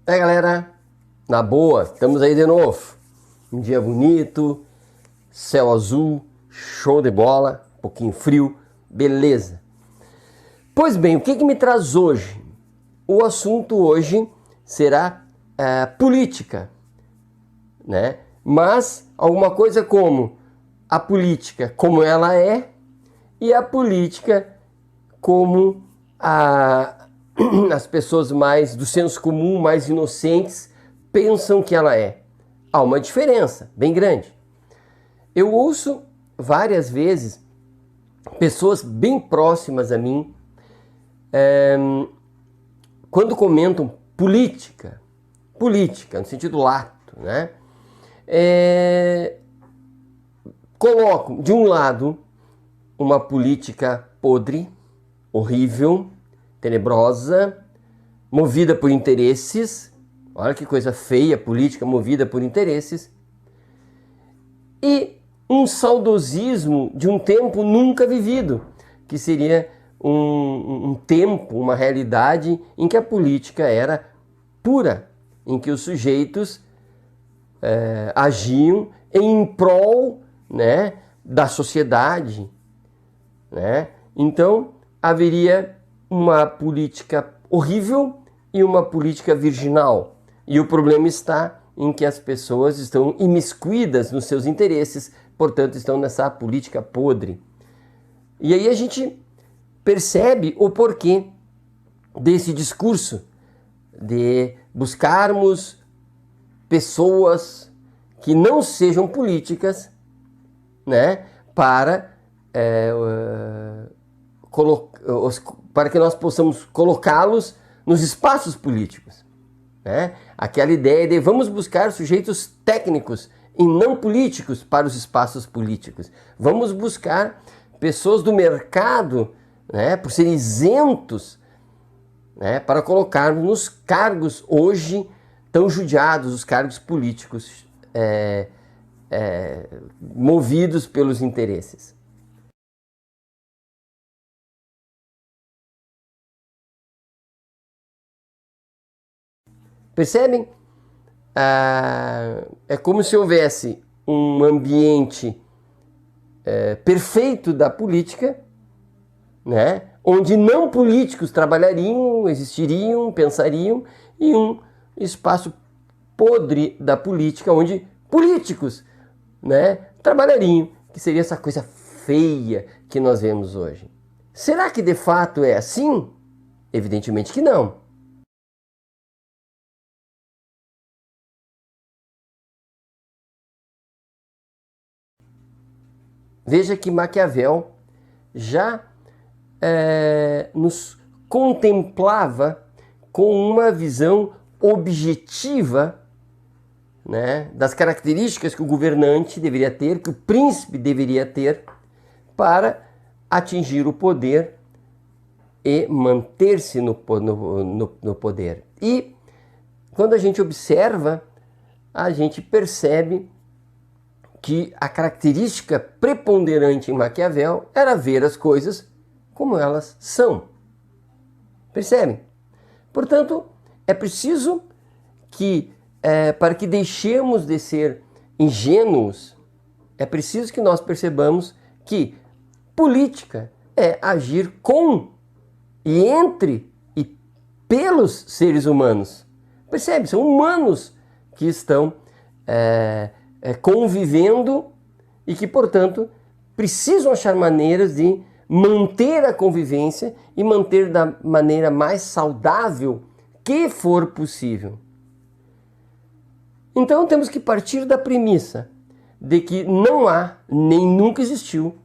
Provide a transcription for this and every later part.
É, galera, na boa, estamos aí de novo. Um dia bonito, céu azul, show de bola, um pouquinho frio, beleza. Pois bem, o que me traz hoje? O assunto hoje será política, né? Mas alguma coisa como a política como ela é e a política como as pessoas mais do senso comum, mais inocentes, pensam que ela é. Há uma diferença bem grande. Eu ouço várias vezes pessoas bem próximas a mim, quando comentam política no sentido lato, né? Colocam de um lado uma política podre, horrível, tenebrosa, movida por interesses. Olha que coisa feia, política movida por interesses. E um saudosismo de um tempo nunca vivido, que seria um tempo, uma realidade em que a política era pura, em que os sujeitos agiam em prol, né, da sociedade, né? Então haveria uma política horrível e uma política virginal. E o problema está em que as pessoas estão imiscuídas nos seus interesses, portanto estão nessa política podre. E aí a gente percebe o porquê desse discurso de buscarmos pessoas que não sejam políticas, né, para que nós possamos colocá-los nos espaços políticos, né? Aquela ideia de vamos buscar sujeitos técnicos e não políticos para os espaços políticos. Vamos buscar pessoas do mercado, né, por serem isentos, né, para colocarmos nos cargos hoje tão judiados, os cargos políticos movidos pelos interesses. Percebem? É como se houvesse um ambiente perfeito da política, né? Onde não políticos trabalhariam, existiriam, pensariam, e um espaço podre da política onde políticos, né, trabalhariam, que seria essa coisa feia que nós vemos hoje. Será que de fato é assim? Evidentemente que não. Veja que Maquiavel já nos contemplava com uma visão objetiva, né, das características que o governante deveria ter, que o príncipe deveria ter para atingir o poder e manter-se no poder. E quando a gente observa, a gente percebe que a característica preponderante em Maquiavel era ver as coisas como elas são. Percebem? Portanto, é preciso que, para que deixemos de ser ingênuos, é preciso que nós percebamos que política é agir com e entre e pelos seres humanos. Percebe? São humanos que estão convivendo e que, portanto, precisam achar maneiras de manter a convivência e manter da maneira mais saudável que for possível. Então temos que partir da premissa de que não há, nem nunca existiu,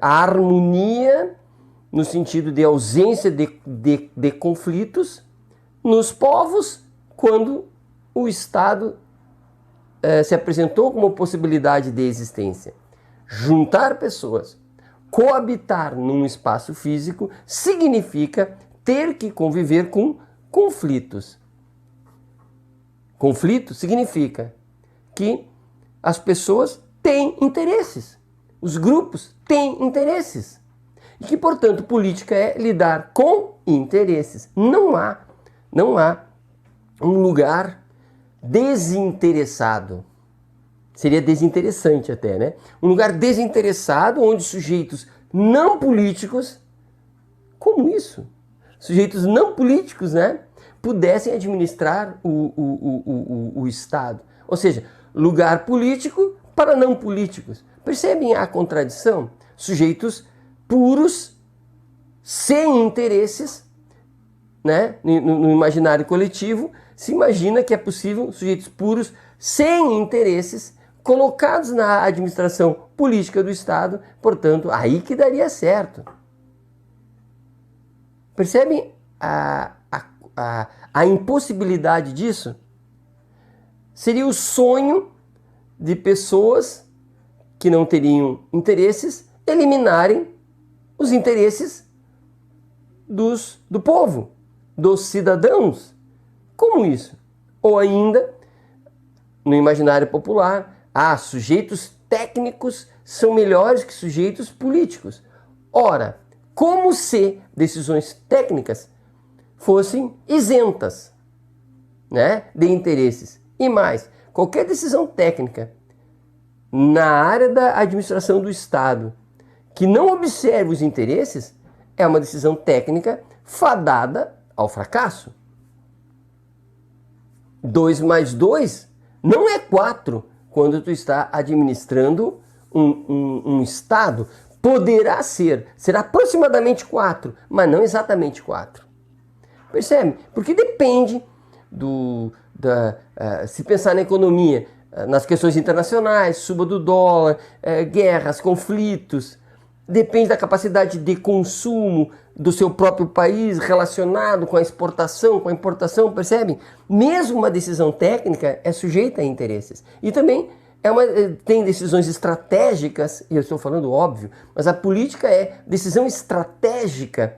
a harmonia no sentido de ausência de conflitos nos povos quando o Estado se apresentou como possibilidade de existência. Juntar pessoas, coabitar num espaço físico, significa ter que conviver com conflitos. Conflito significa que as pessoas têm interesses, os grupos têm interesses. E que, portanto, política é lidar com interesses. Não há um lugar desinteressado. Seria desinteressante até, né? Um lugar desinteressado onde sujeitos não políticos, como isso? Sujeitos não políticos, né? Pudessem administrar o Estado. Ou seja, lugar político para não políticos. Percebem a contradição? Sujeitos puros, sem interesses, né? No imaginário coletivo, se imagina que é possível sujeitos puros, sem interesses, colocados na administração política do Estado, portanto, aí que daria certo. Percebem a impossibilidade disso? Seria o sonho de pessoas que não teriam interesses eliminarem os interesses do povo, dos cidadãos. Como isso? Ou ainda, no imaginário popular, sujeitos técnicos são melhores que sujeitos políticos. Ora, como se decisões técnicas fossem isentas, né, de interesses? E mais, qualquer decisão técnica na área da administração do Estado que não observe os interesses é uma decisão técnica fadada ao fracasso. 2 mais 2 não é 4 quando tu está administrando um Estado. Poderá ser, será aproximadamente 4, mas não exatamente 4. Percebe? Porque depende se pensar na economia, nas questões internacionais, suba do dólar, guerras, conflitos, depende da capacidade de consumo do seu próprio país relacionado com a exportação, com a importação, percebe? Mesmo uma decisão técnica é sujeita a interesses. E também tem decisões estratégicas, e eu estou falando óbvio, mas a política é decisão estratégica,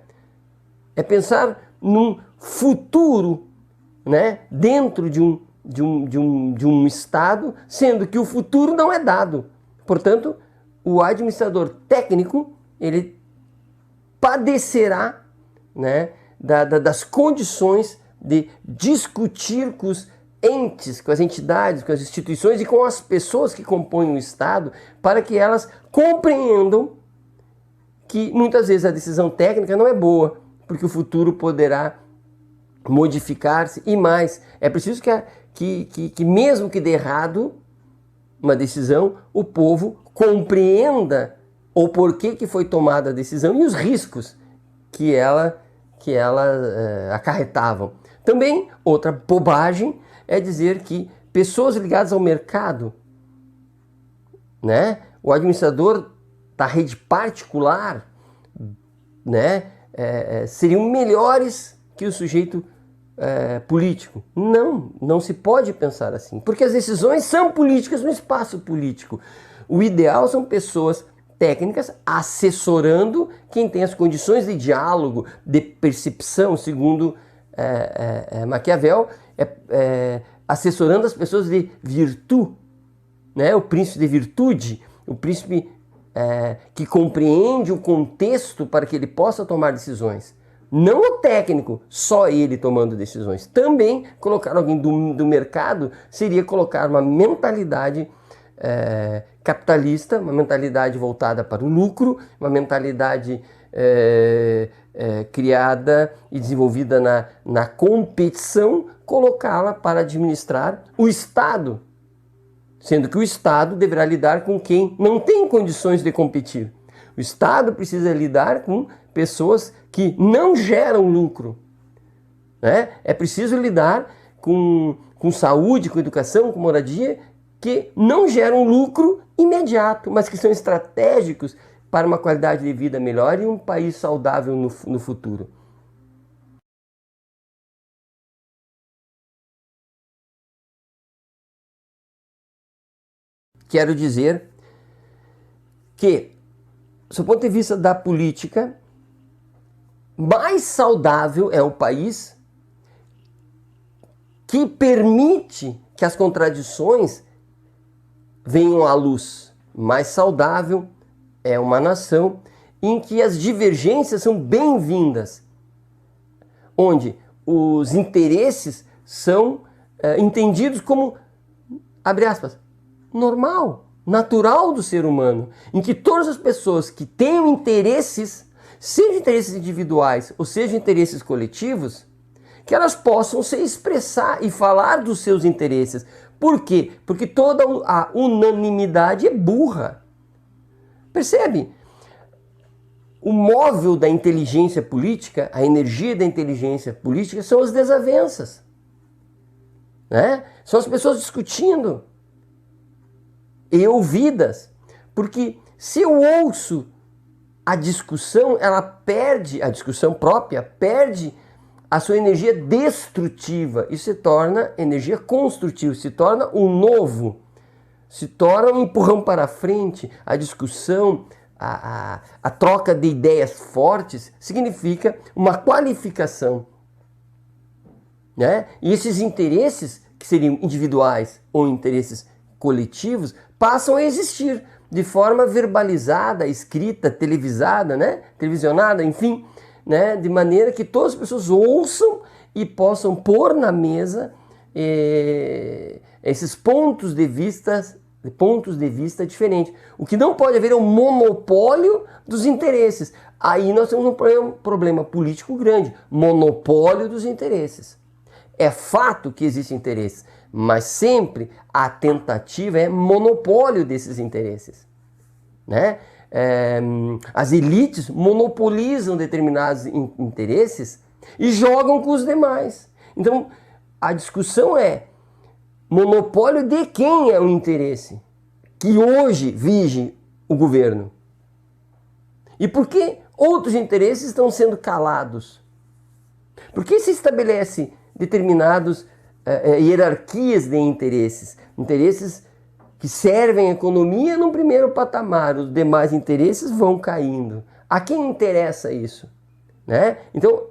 é pensar num futuro, né, dentro de um Estado, sendo que o futuro não é dado. Portanto, o administrador técnico, ele padecerá, né, das condições de discutir com os entes, com as entidades, com as instituições e com as pessoas que compõem o Estado, para que elas compreendam que muitas vezes a decisão técnica não é boa, porque o futuro poderá modificar-se e mais. É preciso que mesmo que dê errado uma decisão, o povo compreenda o porquê que foi tomada a decisão e os riscos que ela acarretavam. Também, outra bobagem é dizer que pessoas ligadas ao mercado, né, o administrador da rede particular, né, seriam melhores que o sujeito político. Não se pode pensar assim, porque as decisões são políticas no espaço político. O ideal são pessoas técnicas assessorando quem tem as condições de diálogo, de percepção, segundo Maquiavel, assessorando as pessoas de virtude, né? O príncipe de virtude, o príncipe que compreende o contexto para que ele possa tomar decisões. Não o técnico, só ele tomando decisões. Também colocar alguém do mercado seria colocar uma mentalidade capitalista, uma mentalidade voltada para o lucro, uma mentalidade criada e desenvolvida na competição, colocá-la para administrar o Estado, sendo que o Estado deverá lidar com quem não tem condições de competir. O Estado precisa lidar com pessoas que não geram lucro, né? É preciso lidar com saúde, com educação, com moradia, que não geram lucro imediato, mas que são estratégicos para uma qualidade de vida melhor e um país saudável no futuro. Quero dizer que, do ponto de vista da política, mais saudável é o país que permite que as contradições venham à luz. Mais saudável é uma nação em que as divergências são bem-vindas, onde os interesses são entendidos como, abre aspas, normal, natural do ser humano, em que todas as pessoas que tenham interesses, sejam interesses individuais ou sejam interesses coletivos, que elas possam se expressar e falar dos seus interesses. Por quê? Porque toda a unanimidade é burra. Percebe? O móvel da inteligência política, a energia da inteligência política são as desavenças, né? São as pessoas discutindo e ouvidas. Porque se eu ouço a discussão, ela perde, a discussão própria perde a sua energia destrutiva e se torna energia construtiva, se torna um novo, se torna um empurrão para frente. A discussão, a troca de ideias fortes significa uma qualificação, né? E esses interesses, que seriam individuais ou interesses coletivos, passam a existir de forma verbalizada, escrita, televisada, né? Televisionada, enfim, né? De maneira que todas as pessoas ouçam e possam pôr na mesa esses pontos de vista diferentes. O que não pode haver é um monopólio dos interesses. Aí nós temos um problema político grande, monopólio dos interesses. É fato que existem interesses, mas sempre a tentativa é monopólio desses interesses, né? As elites monopolizam determinados interesses e jogam com os demais. Então, a discussão é monopólio de quem é o interesse que hoje vige o governo? E por que outros interesses estão sendo calados? Por que se estabelece determinadas hierarquias de interesses? Interesses que servem à economia num primeiro patamar, os demais interesses vão caindo. A quem interessa isso, né? Então,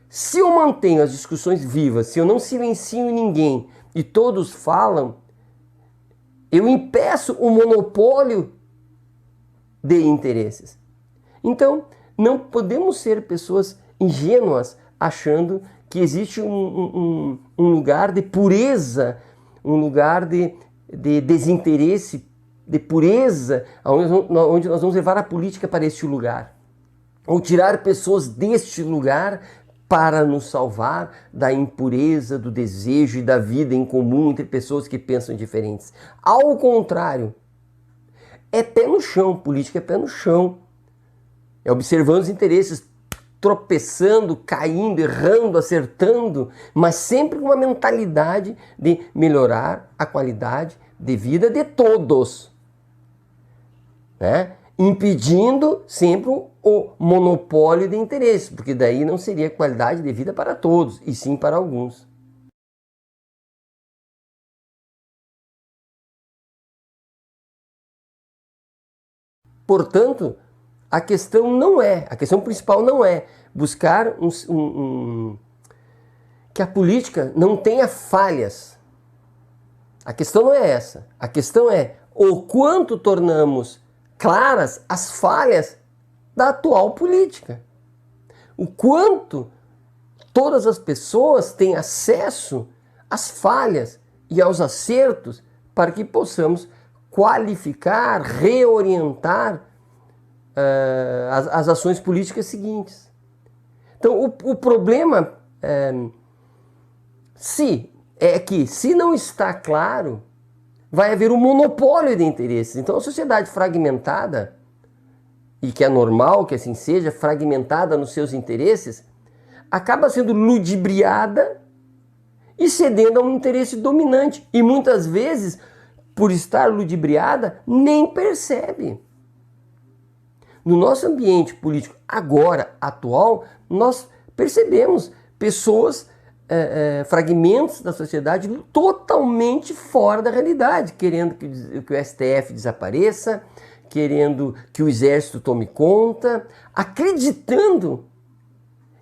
se eu mantenho as discussões vivas, se eu não silencio ninguém e todos falam, eu impeço o monopólio de interesses. Então, não podemos ser pessoas ingênuas achando que existe um lugar de pureza, um lugar de desinteresse, de pureza, onde nós vamos levar a política para este lugar. Ou tirar pessoas deste lugar para nos salvar da impureza, do desejo e da vida em comum entre pessoas que pensam diferentes. Ao contrário, é pé no chão, política é pé no chão. É observando os interesses, tropeçando, caindo, errando, acertando, mas sempre com uma mentalidade de melhorar a qualidade de vida de todos, né? Impedindo sempre o monopólio de interesse, porque daí não seria qualidade de vida para todos, e sim para alguns. Portanto, a questão principal não é buscar que a política não tenha falhas. A questão não é essa. A questão é o quanto tornamos claras as falhas da atual política. O quanto todas as pessoas têm acesso às falhas e aos acertos para que possamos qualificar, reorientar as ações políticas seguintes. Então, o problema se não está claro, vai haver um monopólio de interesses. Então, a sociedade fragmentada, e que é normal que assim seja, fragmentada nos seus interesses, acaba sendo ludibriada e cedendo a um interesse dominante. E muitas vezes, por estar ludibriada, nem percebe. No nosso ambiente político agora, atual, nós percebemos pessoas, fragmentos da sociedade totalmente fora da realidade, querendo que o STF desapareça, querendo que o exército tome conta, acreditando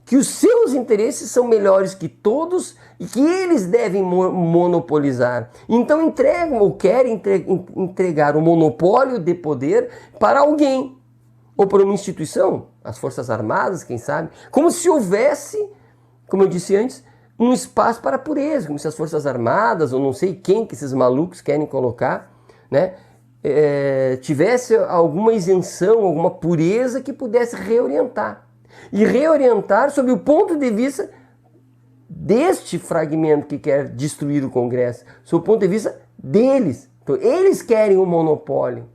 que os seus interesses são melhores que todos e que eles devem monopolizar. Então entregam ou querem entregar o monopólio de poder para alguém, ou para uma instituição, as Forças Armadas, quem sabe, como se houvesse, como eu disse antes, um espaço para a pureza, como se as Forças Armadas, ou não sei quem que esses malucos querem colocar, né, tivesse alguma isenção, alguma pureza que pudesse reorientar. E reorientar sob o ponto de vista deste fragmento que quer destruir o Congresso, sob o ponto de vista deles. Então, eles querem o monopólio.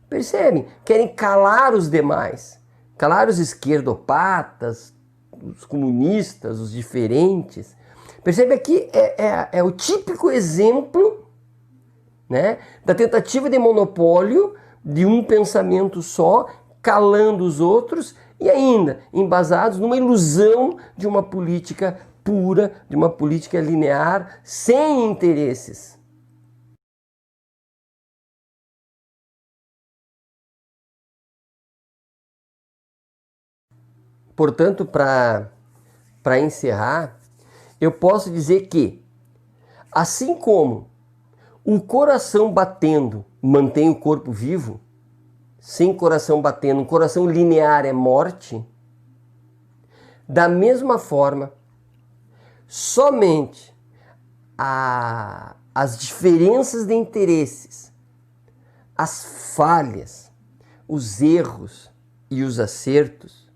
Percebem? Querem calar os demais, calar os esquerdopatas, os comunistas, os diferentes. Percebe aqui? É o típico exemplo, né, da tentativa de monopólio de um pensamento só, calando os outros e ainda embasados numa ilusão de uma política pura, de uma política linear, sem interesses. Portanto, para encerrar, eu posso dizer que, assim como o coração batendo mantém o corpo vivo, sem coração batendo, um coração linear é morte, da mesma forma, somente as diferenças de interesses, as falhas, os erros e os acertos,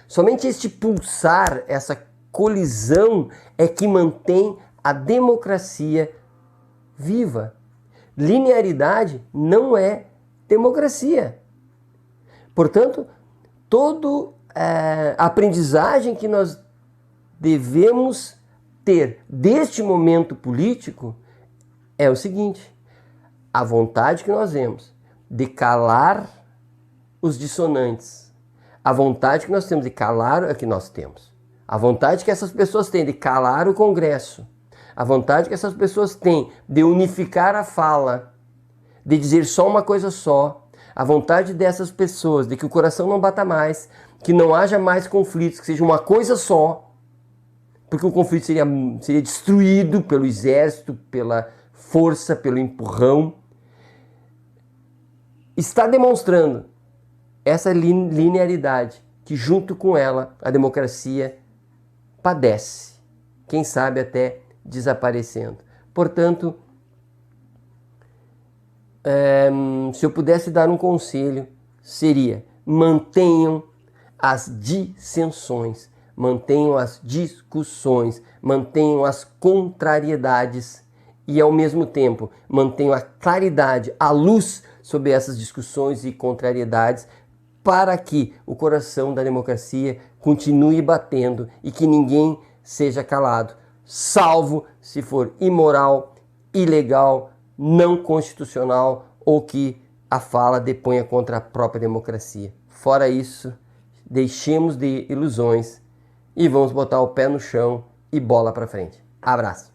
somente este pulsar, essa colisão é que mantém a democracia viva. Linearidade não é democracia. Portanto, toda a aprendizagem que nós devemos ter deste momento político é o seguinte: a vontade que nós temos de calar os dissonantes, a vontade que nós temos de calar é que nós temos, a vontade que essas pessoas têm de calar o Congresso, a vontade que essas pessoas têm de unificar a fala, de dizer só uma coisa só, a vontade dessas pessoas de que o coração não bata mais, que não haja mais conflitos, que seja uma coisa só, porque o conflito seria destruído pelo exército, pela força, pelo empurrão, está demonstrando essa linearidade que junto com ela a democracia padece, quem sabe até desaparecendo. Portanto, se eu pudesse dar um conselho, seria: mantenham as dissensões, mantenham as discussões, mantenham as contrariedades e, ao mesmo tempo, mantenham a claridade, a luz sobre essas discussões e contrariedades, para que o coração da democracia continue batendo e que ninguém seja calado, salvo se for imoral, ilegal, não constitucional ou que a fala deponha contra a própria democracia. Fora isso, deixemos de ilusões e vamos botar o pé no chão e bola para frente. Abraço!